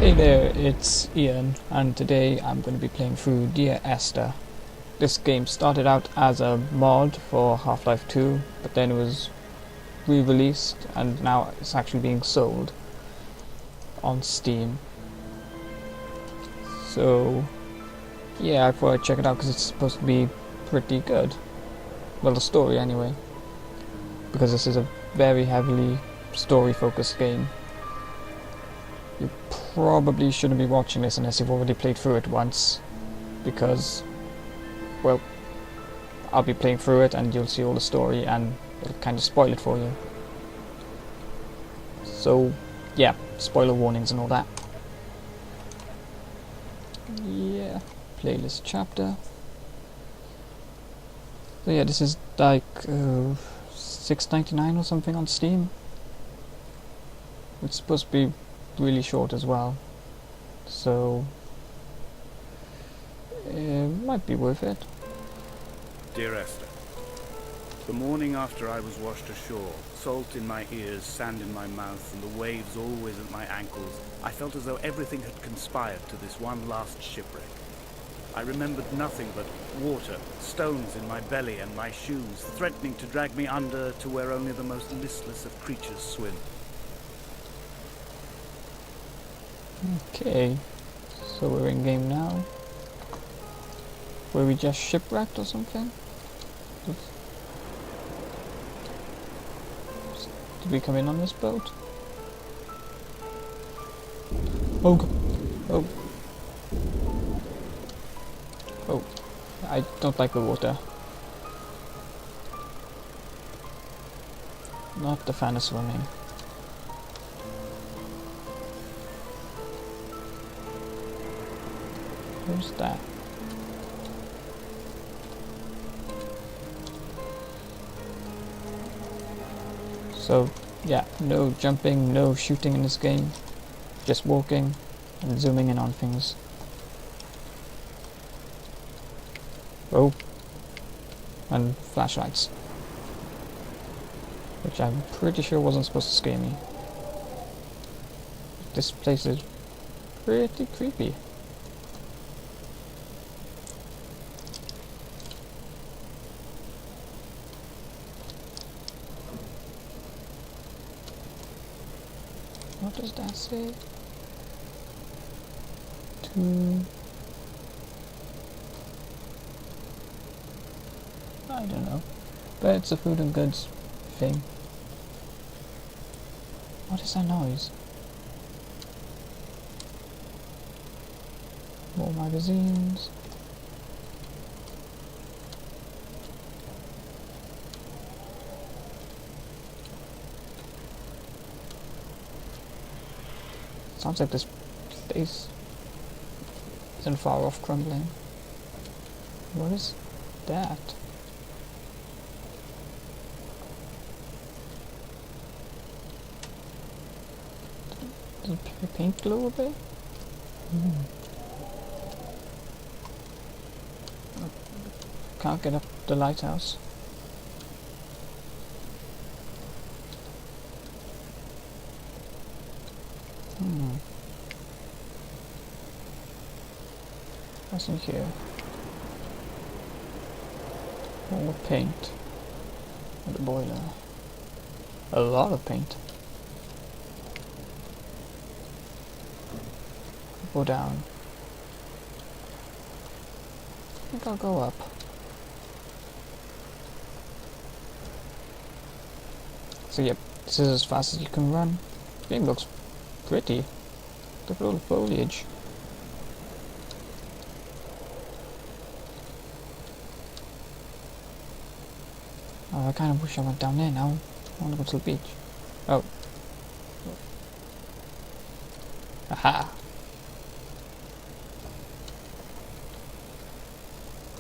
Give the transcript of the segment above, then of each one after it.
Hey there, it's Ian, and today I'm going to be playing through Dear Esther. This game started out as a mod for Half-Life 2, but then it was re-released, and now it's actually being sold on Steam. So, yeah, I thought I'd check it out because it's supposed to be pretty good. Well, the story anyway, because this is a very heavily story-focused game. You probably shouldn't be watching this unless you've already played through it once, because, well, I'll be playing through it and you'll see all the story and it'll kind of spoil it for you. So, yeah, spoiler warnings and all that. Yeah, playlist chapter. So yeah, this is like $6.99 or something on Steam. It's supposed to be really short as well, so it might be worth it. Dear Esther, the morning after I was washed ashore, salt in my ears, sand in my mouth, and the waves always at my ankles, I felt as though everything had conspired to this one last shipwreck. I remembered nothing but water, stones in my belly and my shoes, threatening to drag me under to where only the most listless of creatures swim. Okay, so we're in game now. Were we just shipwrecked or something? Did we come in on this boat? Oh, oh, oh! I don't like the water. Not the fan of swimming. Where's that? So, yeah, no jumping, no shooting in this game. Just walking and zooming in on things. Oh, and flashlights. Which I'm pretty sure wasn't supposed to scare me. This place is pretty creepy. What does that say? I don't know. But it's a food and goods thing. What is that noise? More magazines. Sounds like this place isn't far off crumbling. What is that? Does the paint glow a bit? Can't get up the lighthouse. What's in here? All the paint. And the boiler. A lot of paint. Go down. I think I'll go up. So yep, this is as fast as you can run. The game looks pretty. Look at all the foliage. Oh, I kind of wish I went down there now. I want to go to the beach. Oh. Aha!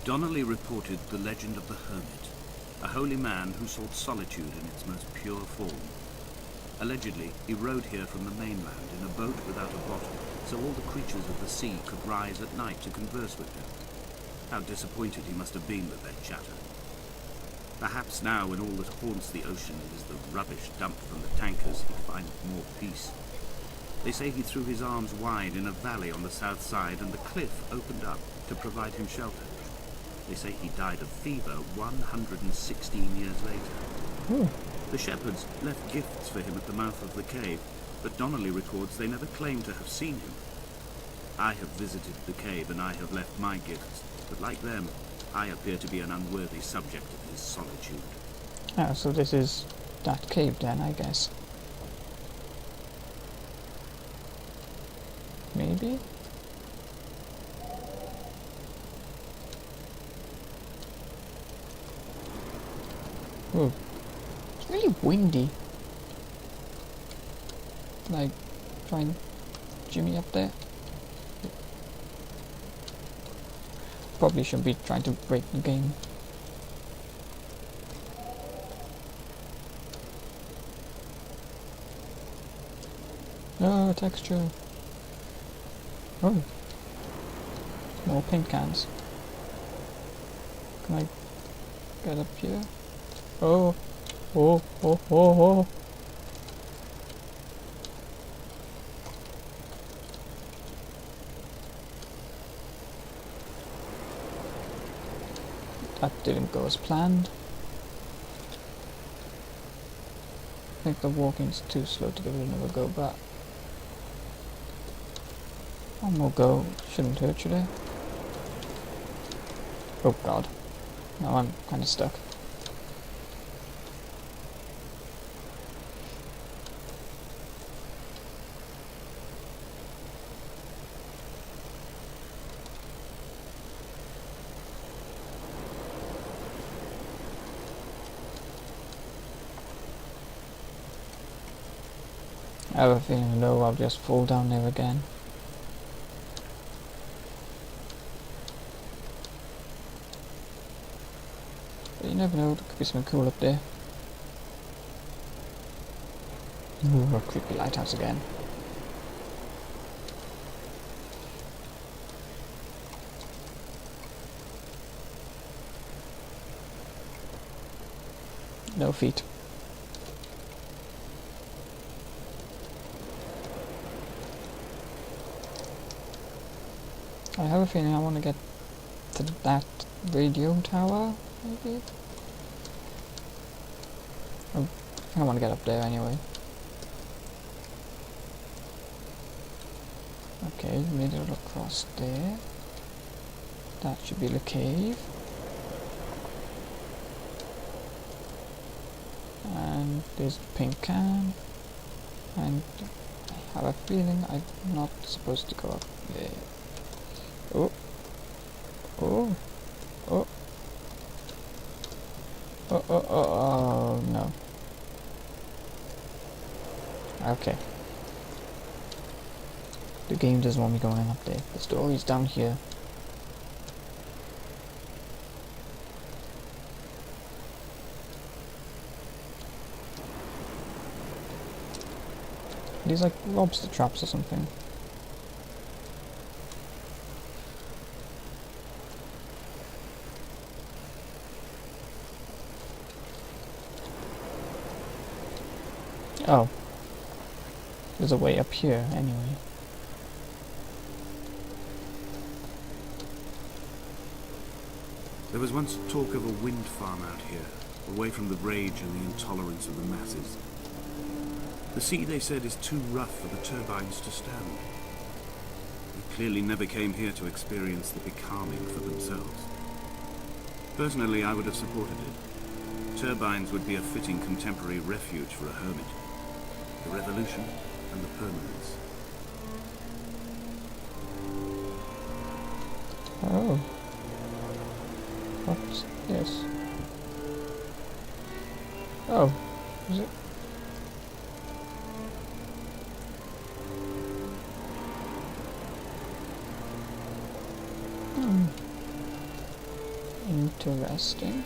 Donnelly reported the legend of the hermit, a holy man who sought solitude in its most pure form. Allegedly, he rode here from the mainland in a boat without a bottom, so all the creatures of the sea could rise at night to converse with him. How disappointed he must have been with their chatter. Perhaps now, when all that haunts the ocean is the rubbish dumped from the tankers, he'd find more peace. They say he threw his arms wide in a valley on the south side and the cliff opened up to provide him shelter. They say he died of fever 116 years later. The shepherds left gifts for him at the mouth of the cave, but Donnelly records they never claimed to have seen him. I have visited the cave and I have left my gifts, but like them, I appear to be an unworthy subject of his solitude. Ah, so this is that cave then, I guess. Maybe? Ooh. It's really windy. Like, try and jimmy up there. Probably shouldn't be trying to break the game. Oh, texture. Oh. More paint cans. Can I get up here? Oh. Oh, oh, oh, oh. That didn't go as planned. I think the walking's too slow to give it another go, but one more go shouldn't hurt, should it? Oh god. Now I'm kinda stuck. I have a feeling low, I'll just fall down there again. But you never know, there could be something cool up there. Ooh, a creepy lighthouse again. No feet. I have a feeling I want to get to that radio tower, maybe? Oh, I think I want to get up there anyway. Okay, made it across there. That should be the cave. And there's the pink can. And I have a feeling I'm not supposed to go up there. Oh. Oh. Oh. Oh, oh, oh, oh, no. Okay. The game doesn't want me going up there. The story's down here. These like lobster traps or something. Oh. There's a way up here, anyway. There was once talk of a wind farm out here, away from the rage and the intolerance of the masses. The sea, they said, is too rough for the turbines to stand. They clearly never came here to experience the becalming for themselves. Personally, I would have supported it. Turbines would be a fitting contemporary refuge for a hermit. The revolution and the permanence. Oh. What's this? Oh. Is it? Interesting.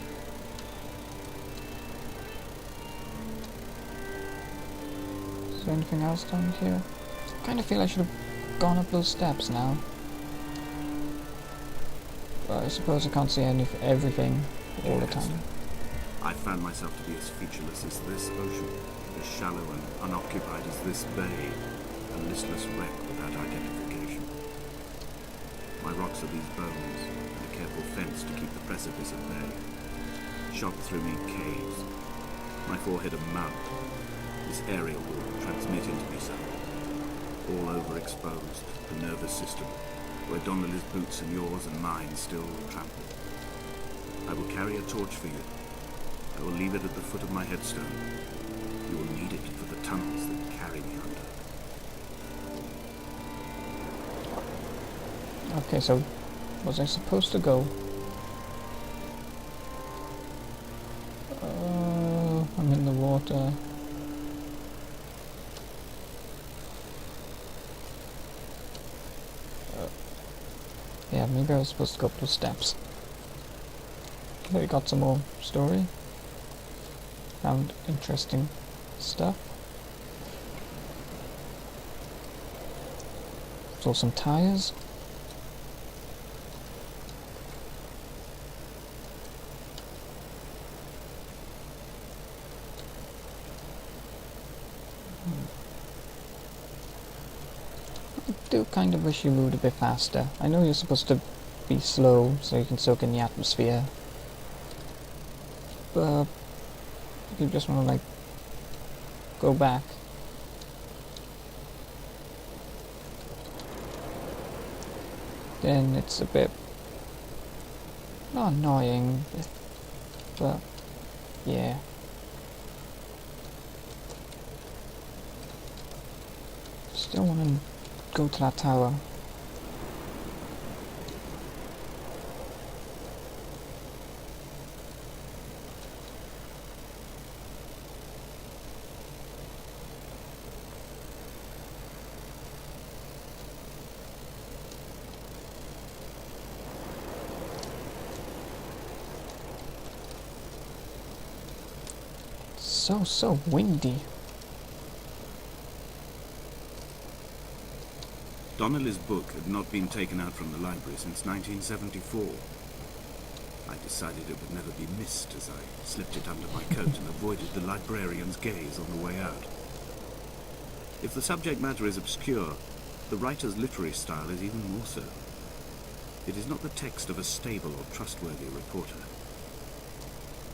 Is there anything else down here? I kind of feel I should have gone up those steps now. But I suppose I can't see everything all the time. I found myself to be as featureless as this ocean, as shallow and unoccupied as this bay. a listless wreck without identification. My rocks are these bones, and a careful fence to keep the precipice at bay. Shot through me caves, my forehead a mount. This area will transmit into me some. All overexposed, the nervous system, where Donnelly's boots and yours and mine still trample. I will carry a torch for you. I will leave it at the foot of my headstone. You will need it for the tunnels that carry me under. Okay, so was I supposed to go? I'm in the water. Yeah, maybe I was supposed to go up those steps. Okay, we got some more story. Found interesting stuff. Saw some tires. I do kind of wish you moved a bit faster. I know you're supposed to be slow so you can soak in the atmosphere, but if you just want to like go back, then it's a bit not annoying, but yeah. Still want to go to that tower. So windy. Donnelly's book had not been taken out from the library since 1974. I decided it would never be missed as I slipped it under my coat and avoided the librarian's gaze on the way out. If the subject matter is obscure, the writer's literary style is even more so. It is not the text of a stable or trustworthy reporter.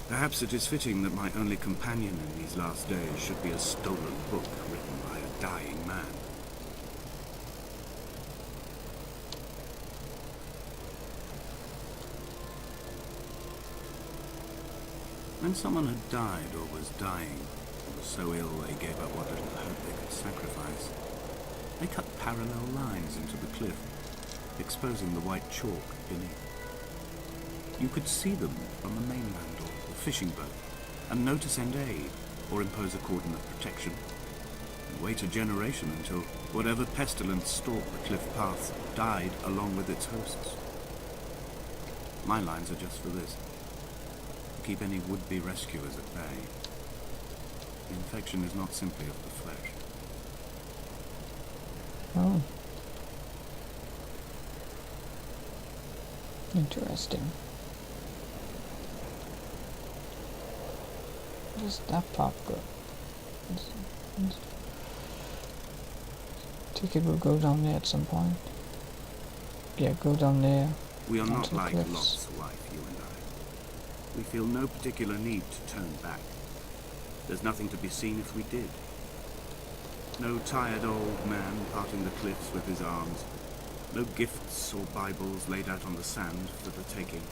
Perhaps it is fitting that my only companion in these last days should be a stolen book written by a dying man. When someone had died or was dying, or was so ill they gave up what little hope they could sacrifice, they cut parallel lines into the cliff, exposing the white chalk beneath. You could see them from the mainland or the fishing boat, and know to send aid or impose a cordon of protection, and wait a generation until whatever pestilence stalked the cliff paths died along with its hosts. My lines are just for this. Keep any would-be rescuers at bay. The infection is not simply of the flesh. Oh. Interesting. What does that part go? Take it, we'll go down there at some point. Yeah, go down there. We are not like cliffs. Lot's wife, you and I. We feel no particular need to turn back. There's nothing to be seen if we did. No tired old man parting the cliffs with his arms. No gifts or Bibles laid out on the sand for the taking.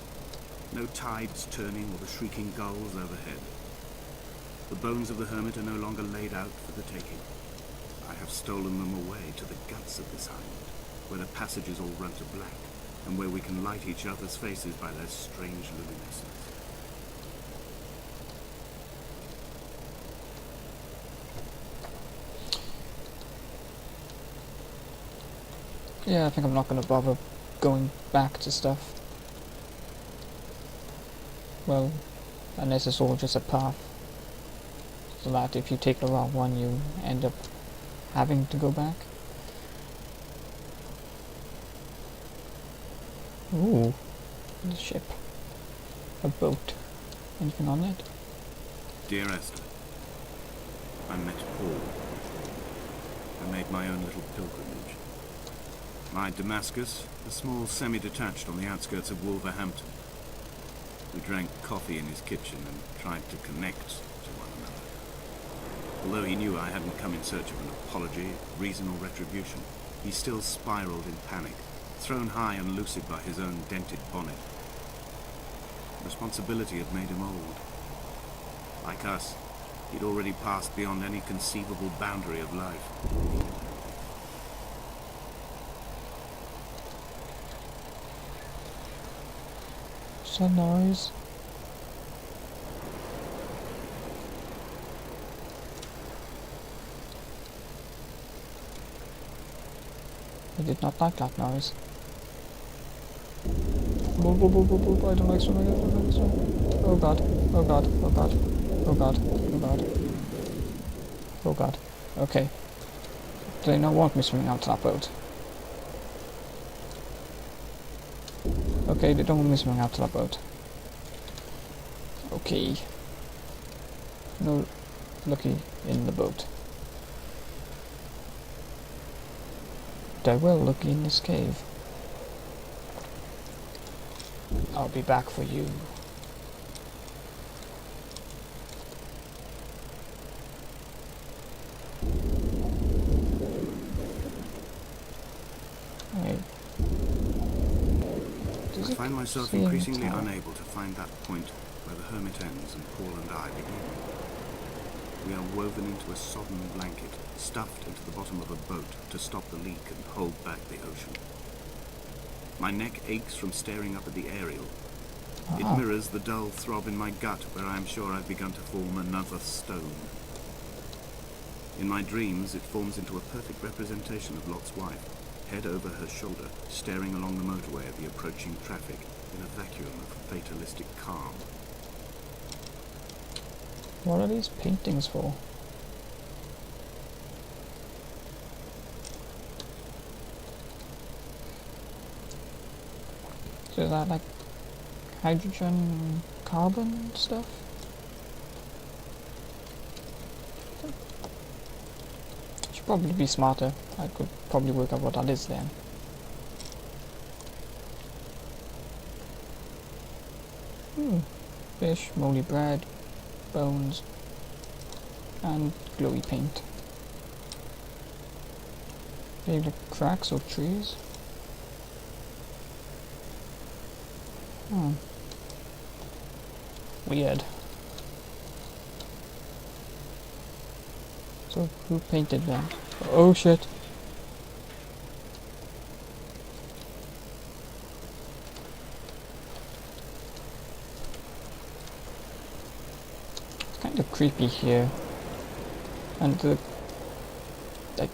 No tides turning or the shrieking gulls overhead. The bones of the hermit are no longer laid out for the taking. I have stolen them away to the guts of this island, where the passages all run to black, and where we can light each other's faces by their strange luminescence. Yeah, I think I'm not going to bother going back to stuff. Well, unless it's all just a path. So that if you take the wrong one, you end up having to go back. Ooh, a ship. A boat. Anything on it? Dear Esther, I met Paul. I made my own little pilgrimage. My Damascus, a small semi-detached on the outskirts of Wolverhampton. We drank coffee in his kitchen and tried to connect to one another. Although he knew I hadn't come in search of an apology, reason or retribution, he still spiraled in panic, thrown high and lucid by his own dented bonnet. Responsibility had made him old. Like us, he'd already passed beyond any conceivable boundary of life. What's that noise? I did not like that noise. Boop, boop, boop, boop, boop. I don't like swimming, I don't like swimming. Oh god, oh god, oh god, oh god, oh god. Oh god. Okay. Do they not want me swimming out to that boat? Okay, they don't want me swimming out to that boat. Okay. No lucky in the boat. But I will look in this cave. I'll be back for you. Hey. I find myself increasingly unable to find that point where the hermit ends and Paul and I begin. We are woven into a sodden blanket, stuffed into the bottom of a boat to stop the leak and hold back the ocean. My neck aches from staring up at the aerial. It mirrors the dull throb in my gut where I am sure I've begun to form another stone. In my dreams, it forms into a perfect representation of Lot's wife, head over her shoulder, staring along the motorway at the approaching traffic in a vacuum of fatalistic calm. What are these paintings for? So is that like hydrogen, carbon stuff? Should probably be smarter. I could probably work out what that is then. Fish, moldy bread, bones, and glowy paint. Maybe like cracks or trees? Weird. So who painted them? Oh shit! It's kind of creepy here, and the like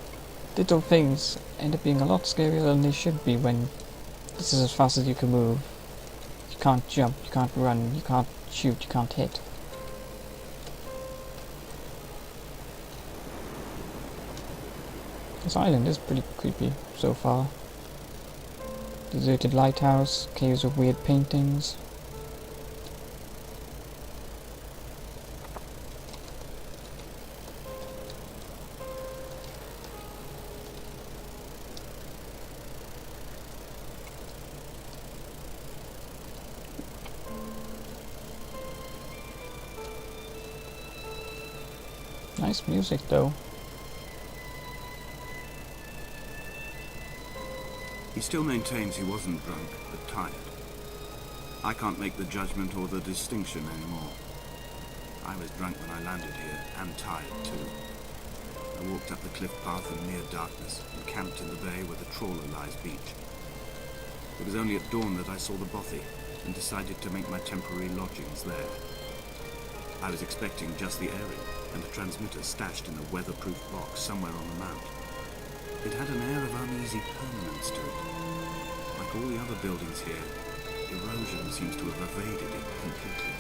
little things end up being a lot scarier than they should be when this is as fast as you can move. You can't jump, you can't run, you can't shoot, you can't hit. This island is pretty creepy so far. Deserted lighthouse, caves with weird paintings. Nice music though. He still maintains he wasn't drunk, but tired. I can't make the judgment or the distinction anymore. I was drunk when I landed here, and tired too. I walked up the cliff path in near darkness, and camped in the bay where the trawler lies beach. It was only at dawn that I saw the bothy, and decided to make my temporary lodgings there. I was expecting just the aerial, and a transmitter stashed in a weatherproof box somewhere on the mount. It had an air of uneasy permanence to it. Like all the other buildings here, erosion seems to have evaded it completely.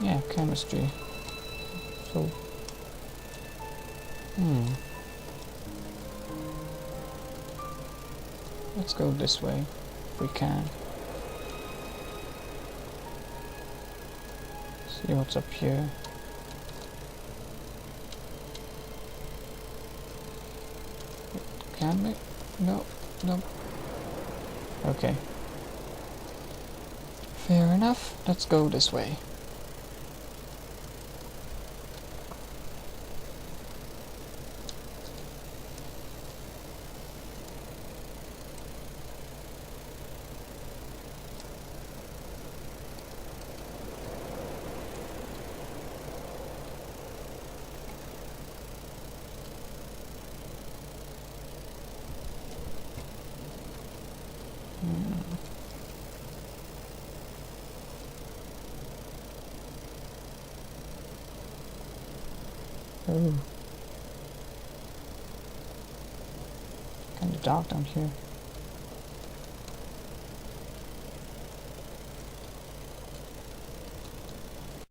Yeah, chemistry. So Let's go this way, if we can. See what's up here. Can we? No, no. Okay. Fair enough. Let's go this way. Oh. Kinda dark down here.